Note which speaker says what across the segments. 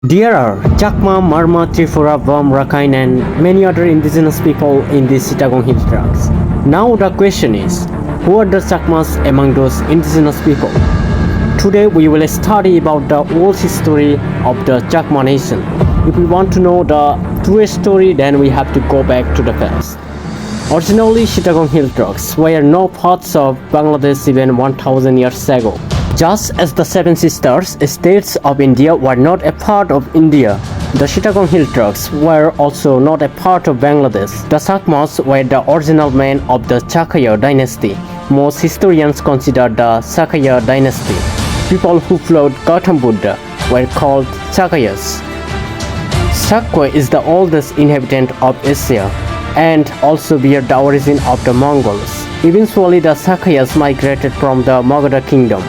Speaker 1: There are Chakma, Marma, Tripura, Vam, Rakhine and many other indigenous people in the Chittagong Hill Tracts. Now the question is, who are the Chakmas among those indigenous people? Today we will study about the old history of the Chakma nation. If we want to know the true story, then we have to go back to the past. Originally, Chittagong Hill Tracts were no parts of Bangladesh even 1000 years ago. Just as the Seven Sisters states of India were not a part of India, the Chittagong Hill Tracts were also not a part of Bangladesh. The Chakmas were the original men of the Chakya dynasty. Most historians consider the Chakya dynasty. People who followed Gautam Buddha were called Chakyas. Chakya is the oldest inhabitant of Asia and also bear the origin of the Mongols. Eventually, the Chakyas migrated from the Magadha kingdom.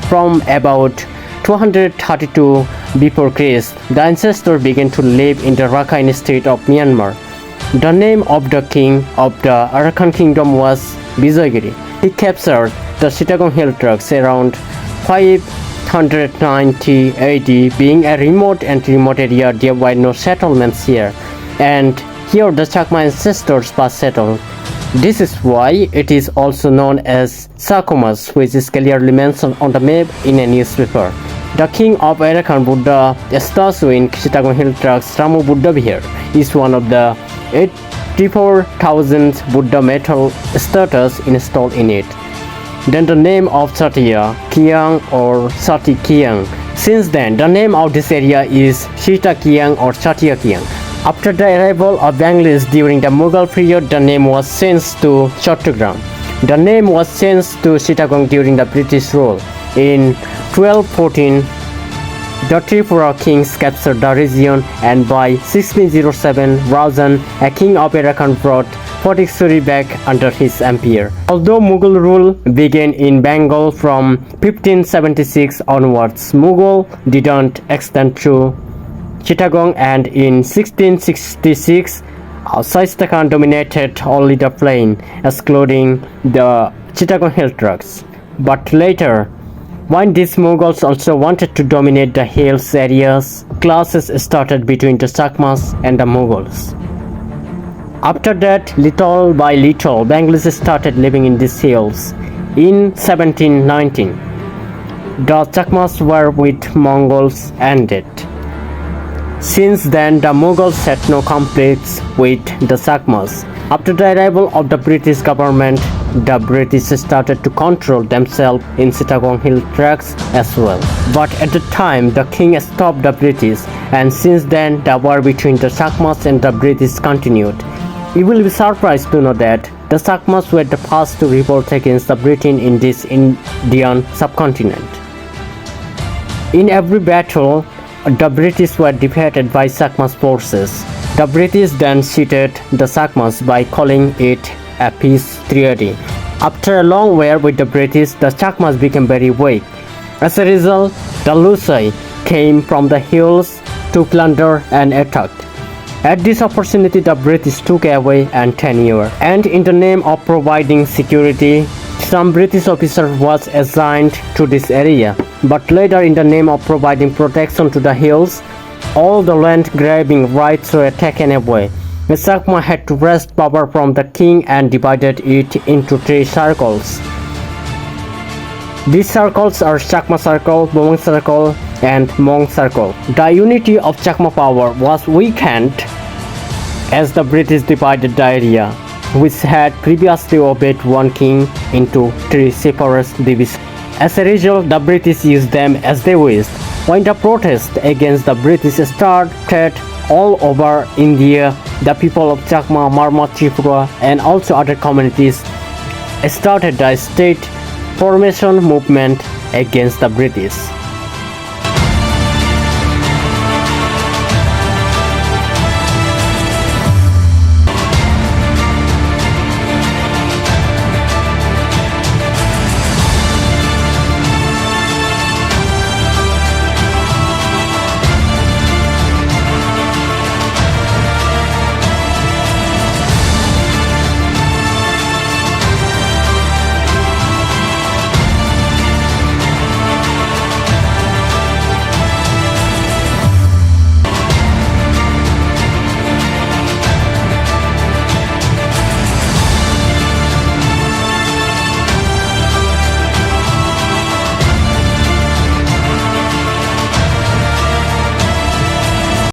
Speaker 1: From about 232 before Christ, the ancestors began to live in the Rakhine state of Myanmar. The name of the king of the Arakan kingdom was Vijayagiri. He captured the Chittagong Hill Tracts around 590 AD. Being a remote area, there were no settlements here, and here the Chakma ancestors first settled. This is why it is also known as Chakumas, which is clearly mentioned on the map in a newspaper. The king of Arakan Buddha statue in Chittagong Hill Tracts, Ramu Buddha Vihar, is one of the 84,000 Buddha metal statues installed in it. Then the name of Satya Kiang or Sati Kiang. Since then, the name of this area is Sita Kiang or Satya Kiang. After the arrival of Bangladesh during the Mughal period, the name was changed to Chattogram. The name was changed to Chittagong during the British rule. In 1214, the Tripura kings captured the region, and by 1607, Rajan, a king of Arakan, brought Pottichari back under his empire. Although Mughal rule began in Bengal from 1576 onwards, Mughal didn't extend to Chittagong, and in 1666, Shaista Khan dominated only the plain, excluding the Chittagong Hill Tracts. But later, when these Mughals also wanted to dominate the hills areas, clashes started between the Chakmas and the Mughals. After that, little by little, Bangladesh started living in these hills. In 1719, the Chakmas war with Mongols ended. Since then, the Mughals had no conflicts with the Chakmas. After the arrival of the British government, the British started to control themselves in Chittagong Hill Tracts as well. But at the time, the king stopped the British, and since then, the war between the Chakmas and the British continued. You will be surprised to know that the Chakmas were the first to revolt against the Britain in this Indian subcontinent. In every battle, the British were defeated by Chakmas forces. The British then cheated the Chakmas by calling it a peace treaty. After a long war with the British, the Chakmas became very weak. As a result, the Lusai came from the hills to plunder and attack. At this opportunity, the British took away and tenure, and in the name of providing security, some British officer was assigned to this area. But later, in the name of providing protection to the hills, all the land grabbing rights were taken away. The Chakma had to wrest power from the king and divided it into 3 circles. These circles are Chakma Circle, Bomang Circle, and Mong Circle. The unity of Chakma power was weakened as the British divided the area, which had previously obeyed one king, into 3 separate divisions. As a result, the British used them as they wished. When the protest against the British started all over India, the people of Chakma, Marma, Tripura, and also other communities started the state formation movement against the British.